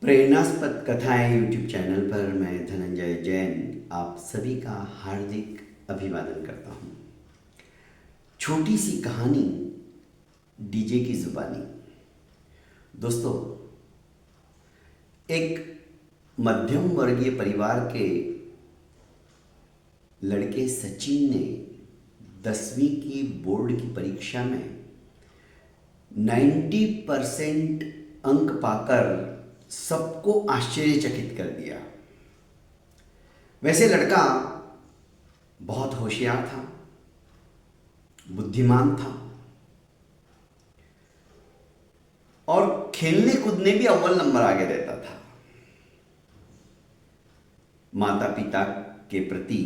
प्रेरणास्पद कथाएं YouTube channel पर मैं धनंजय जैन आप सभी का हार्दिक अभिवादन करता हूं। छोटी सी कहानी डीजे की जुबानी। दोस्तों, एक मध्यम वर्गीय परिवार के लड़के सचिन ने 10वीं की बोर्ड की परीक्षा में 90% अंक पाकर सबको आश्चर्यचकित कर दिया। वैसे लड़का बहुत होशियार था, बुद्धिमान था और खेलने कूदने भी अव्वल नंबर आगे रहता था। माता पिता के प्रति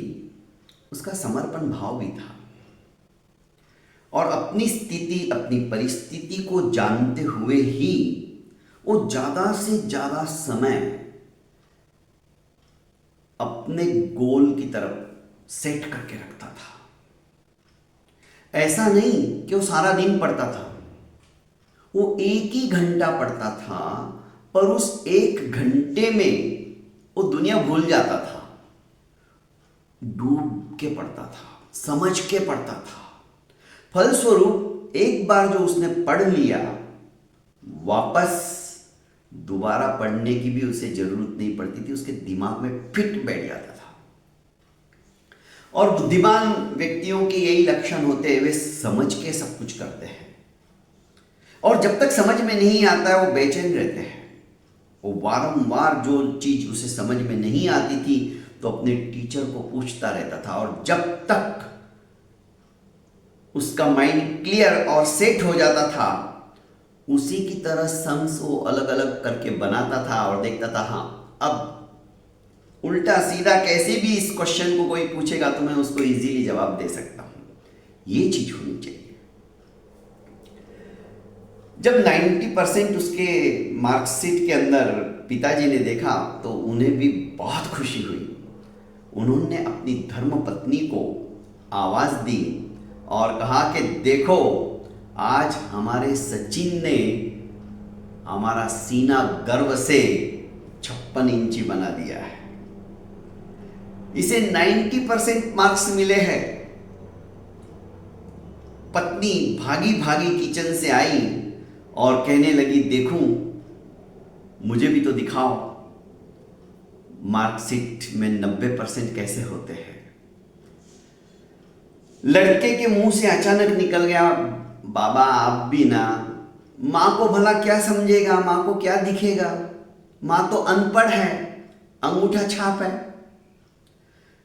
उसका समर्पण भाव भी था और अपनी स्थिति, अपनी परिस्थिति को जानते हुए ही वो ज़्यादा से ज़्यादा समय अपने गोल की तरफ सेट करके रखता था। ऐसा नहीं कि वो सारा दिन पढ़ता था, वो एक ही घंटा पढ़ता था, पर उस एक घंटे में वो दुनिया भूल जाता था। डूब के पढ़ता था, समझ के पढ़ता था। फलस्वरूप एक बार जो उसने पढ़ लिया, वापस दोबारा पढ़ने की भी उसे जरूरत नहीं पड़ती थी, उसके दिमाग में फिट बैठ जाता था। और बुद्धिमान व्यक्तियों के यही लक्षण होते हैं, वे समझ के सब कुछ करते हैं और जब तक समझ में नहीं आता है वो बेचैन रहते हैं। वो बारंबार जो चीज उसे समझ में नहीं आती थी तो अपने टीचर को पूछता रहता था और जब तक उसका माइंड क्लियर और सेट हो जाता था उसी की तरह सम्स वो अलग अलग करके बनाता था और देखता था, हाँ अब उल्टा सीधा कैसे भी इस क्वेश्चन को कोई पूछेगा तो मैं उसको इजीली जवाब दे सकता हूं। ये चीज होनी चाहिए। जब 90% उसके मार्कशीट के अंदर पिताजी ने देखा तो उन्हें भी बहुत खुशी हुई। उन्होंने अपनी धर्मपत्नी को आवाज दी और कहा कि देखो, आज हमारे सचिन ने हमारा सीना गर्व से 56 इंची बना दिया है। इसे 90% मार्क्स मिले हैं। पत्नी भागी भागी किचन से आई और कहने लगी, देखूं, मुझे भी तो दिखाओ मार्कशीट में 90% कैसे होते हैं। लड़के के मुंह से अचानक निकल गया, बाबा आप भी ना, माँ को भला क्या समझेगा, माँ को क्या दिखेगा, माँ तो अनपढ़ है, अंगूठा छाप है।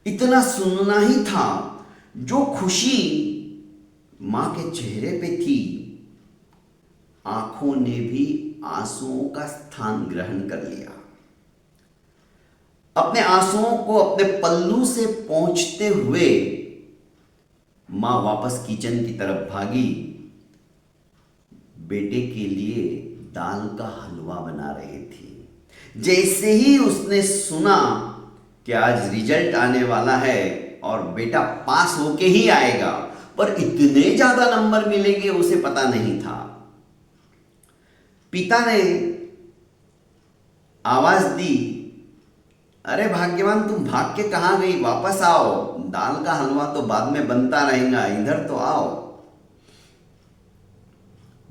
इतना सुनना ही था। जो खुशी माँ के चेहरे पे थी, आंखों ने भी आंसुओं का स्थान ग्रहण कर लिया। अपने आंसुओं को अपने पल्लू से पोंछते हुए माँ वापस किचन की तरफ भागी। बेटे के लिए दाल का हलवा बना रही थी। जैसे ही उसने सुना कि आज रिजल्ट आने वाला है और बेटा पास होके ही आएगा, पर इतने ज्यादा नंबर मिलेंगे उसे पता नहीं था। पिता ने आवाज दी, अरे भाग्यवान, तुम भाग के कहां गई, वापस आओ, दाल का हलवा तो बाद में बनता रहेगा, इधर तो आओ।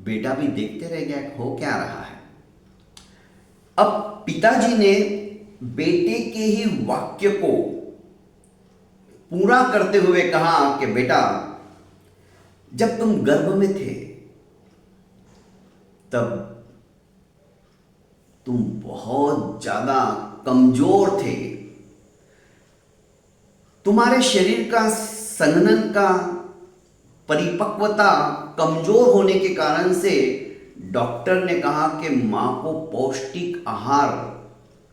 बेटा भी देखते रह गया, हो क्या रहा है। अब पिताजी ने बेटे के ही वाक्य को पूरा करते हुए कहा कि बेटा, जब तुम गर्भ में थे तब तुम बहुत ज्यादा कमजोर थे। तुम्हारे शरीर का संघनन का परिपक्वता कमजोर होने के कारण से डॉक्टर ने कहा कि मां को पौष्टिक आहार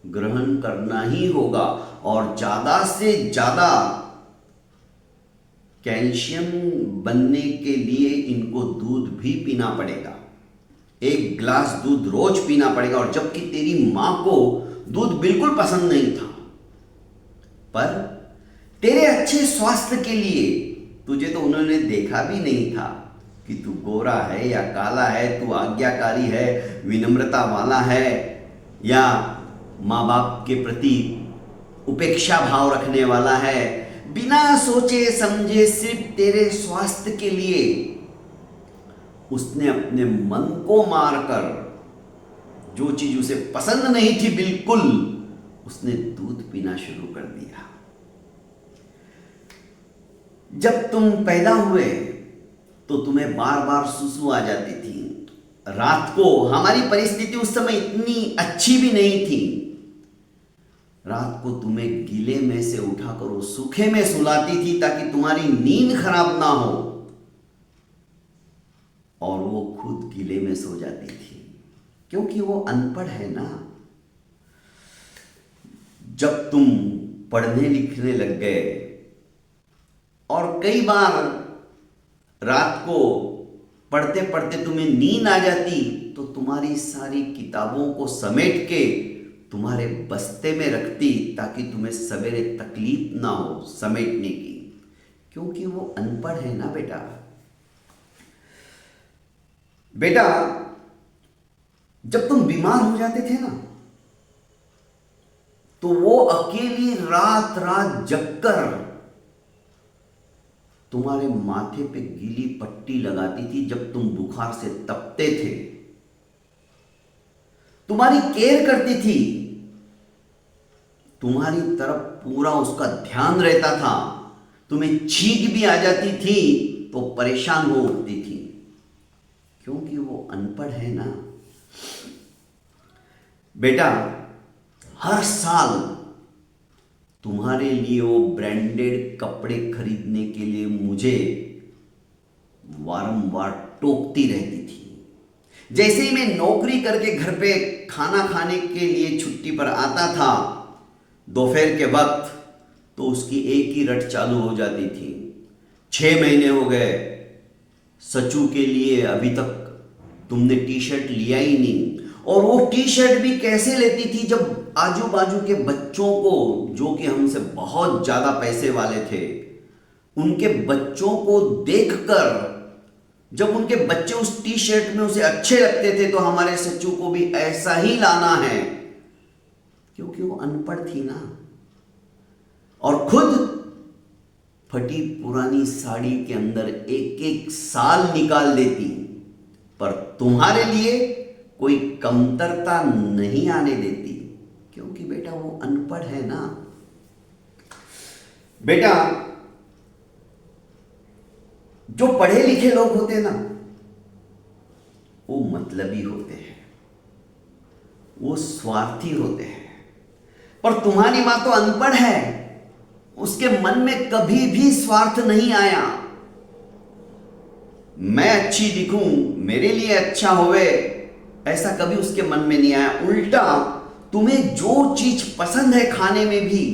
ग्रहण करना ही होगा और ज्यादा से ज्यादा कैल्शियम बनने के लिए इनको दूध भी पीना पड़ेगा। 1 गिलास दूध रोज पीना पड़ेगा। और जबकि तेरी मां को दूध बिल्कुल पसंद नहीं था, पर तेरे अच्छे स्वास्थ्य के लिए, तुझे तो उन्होंने देखा भी नहीं था कि तू गोरा है या काला है, तू आज्ञाकारी है, विनम्रता वाला है, या माँ बाप के प्रति उपेक्षा भाव रखने वाला है, बिना सोचे समझे सिर्फ तेरे स्वास्थ्य के लिए उसने अपने मन को मारकर, जो चीज उसे पसंद नहीं थी बिल्कुल, उसने दूध पीना शुरू कर दिया। जब तुम पैदा हुए तो तुम्हें बार बार सुसु आ जाती थी। रात को हमारी परिस्थिति उस समय इतनी अच्छी भी नहीं थी। रात को तुम्हें गीले में से उठाकर वो सूखे में सुलाती थी ताकि तुम्हारी नींद खराब ना हो, और वो खुद गीले में सो जाती थी क्योंकि वो अनपढ़ है ना। जब तुम पढ़ने लिखने लग गए और कई बार रात को पढ़ते पढ़ते तुम्हें नींद आ जाती, तो तुम्हारी सारी किताबों को समेट के तुम्हारे बस्ते में रखती ताकि तुम्हें सवेरे तकलीफ ना हो समेटने की, क्योंकि वो अनपढ़ है ना बेटा। बेटा, जब तुम बीमार हो जाते थे ना, तो वो अकेली रात रात जगकर तुम्हारे माथे पे गीली पट्टी लगाती थी जब तुम बुखार से तपते थे, तुम्हारी केयर करती थी, तुम्हारी तरफ पूरा उसका ध्यान रहता था। तुम्हें छींक भी आ जाती थी तो परेशान हो उठती थी, क्योंकि वो अनपढ़ है ना। बेटा, हर साल तुम्हारे लिए वो ब्रांडेड कपड़े खरीदने के लिए मुझे वारंवार टोकती रहती थी। जैसे ही मैं नौकरी करके घर पे खाना खाने के लिए छुट्टी पर आता था दोपहर के वक्त, तो उसकी एक ही रट चालू हो जाती थी। 6 महीने हो गए, सचू के लिए अभी तक तुमने टी शर्ट लिया ही नहीं। और वो टी शर्ट भी कैसे लेती थी, जब आजू बाजू के बच्चों को, जो कि हमसे बहुत ज्यादा पैसे वाले थे, उनके बच्चों को देखकर, जब उनके बच्चे उस टी शर्ट में उसे अच्छे लगते थे, तो हमारे सच्चू को भी ऐसा ही लाना है, क्योंकि वो अनपढ़ थी ना। और खुद फटी पुरानी साड़ी के अंदर एक एक साल निकाल देती, पर तुम्हारे लिए कोई कमतरता नहीं आने देती, क्योंकि बेटा वो अनपढ़ है ना। बेटा, जो पढ़े लिखे लोग होते हैं ना, वो मतलबी होते हैं, वो स्वार्थी होते हैं। पर तुम्हारी मां तो अनपढ़ है, उसके मन में कभी भी स्वार्थ नहीं आया। मैं अच्छी दिखूं, मेरे लिए अच्छा होवे, ऐसा कभी उसके मन में नहीं आया। उल्टा तुम्हें जो चीज पसंद है खाने में भी,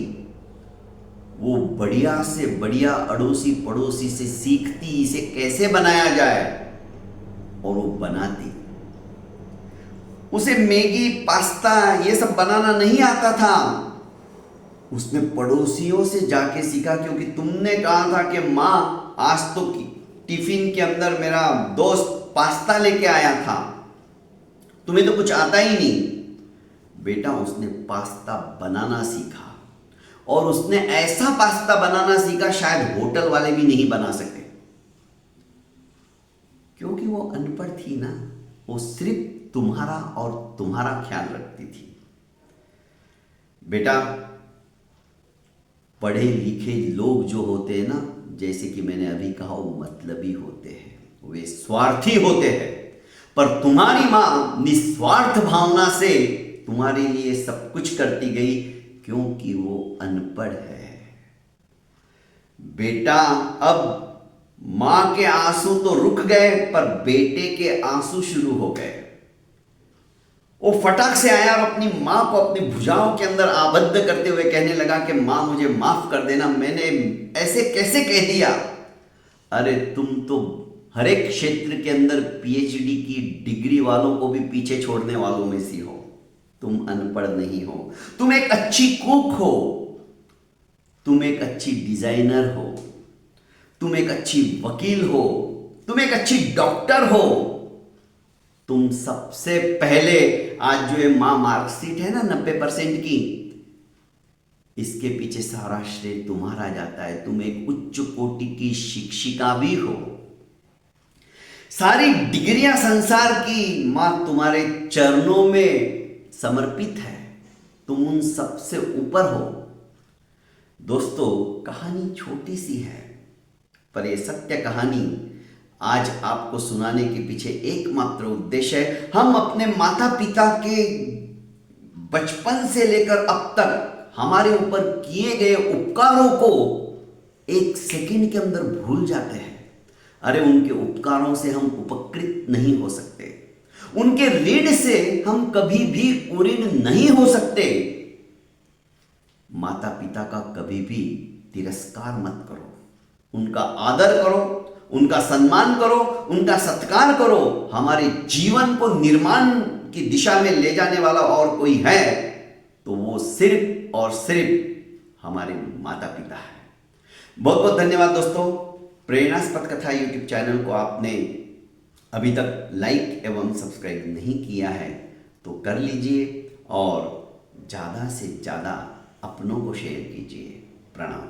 वो बढ़िया से बढ़िया अड़ोसी पड़ोसी से सीखती इसे कैसे बनाया जाए, और वो बनाती। उसे मैगी पास्ता ये सब बनाना नहीं आता था, उसने पड़ोसियों से जाके सीखा, क्योंकि तुमने कहा था कि माँ आज तो टिफिन के अंदर मेरा दोस्त पास्ता लेके आया था, तुम्हें तो कुछ आता ही नहीं। बेटा, उसने पास्ता बनाना सीखा, और उसने ऐसा पास्ता बनाना सीखा शायद होटल वाले भी नहीं बना सके, क्योंकि वो अनपढ़ थी ना। वो सिर्फ तुम्हारा और तुम्हारा ख्याल रखती थी। बेटा, पढ़े लिखे लोग जो होते हैं ना, जैसे कि मैंने अभी कहा, वो मतलबी होते हैं, वे स्वार्थी होते हैं। पर तुम्हारी मां निस्वार्थ भावना से तुम्हारे लिए सब कुछ करती गई, क्योंकि वो अनपढ़ है। बेटा, अब मां के आंसू तो रुक गए, पर बेटे के आंसू शुरू हो गए। वो फटाक से आया और अपनी मां को अपनी भुजाओं के अंदर आबद्ध करते हुए कहने लगा कि मां, मुझे माफ कर देना, मैंने ऐसे कैसे कह दिया। अरे, तुम तो हर एक क्षेत्र के अंदर पीएचडी की डिग्री वालों को भी पीछे छोड़ने वालों में सी हो। तुम अनपढ़ नहीं हो, तुम एक अच्छी कुक हो, तुम एक अच्छी डिजाइनर हो, तुम एक अच्छी वकील हो, तुम एक अच्छी डॉक्टर हो, तुम सबसे पहले आज जो ये मां मार्कशीट है ना 90% की, इसके पीछे सारा श्रेय तुम्हारा जाता है। तुम एक उच्च कोटि की शिक्षिका भी हो। सारी डिग्रियां संसार की मां तुम्हारे चरणों में समर्पित है। तुम उन सबसे ऊपर हो। दोस्तों, कहानी छोटी सी है, पर यह सत्य कहानी आज आपको सुनाने के पीछे एकमात्र उद्देश्य है। हम अपने माता पिता के बचपन से लेकर अब तक हमारे ऊपर किए गए उपकारों को एक सेकंड के अंदर भूल जाते हैं। अरे, उनके उपकारों से हम उपकृत नहीं हो सकते। उनके ऋण से हम कभी भी उऋण नहीं हो सकते। माता पिता का कभी भी तिरस्कार मत करो। उनका आदर करो, उनका सम्मान करो, उनका सत्कार करो। हमारे जीवन को निर्माण की दिशा में ले जाने वाला और कोई है तो वो सिर्फ और सिर्फ हमारे माता पिता है। बहुत बहुत धन्यवाद दोस्तों। प्रेरणास्पद कथा यूट्यूब चैनल को आपने अभी तक लाइक एवं सब्सक्राइब नहीं किया है तो कर लीजिए और ज़्यादा से ज़्यादा अपनों को शेयर कीजिए। प्रणाम।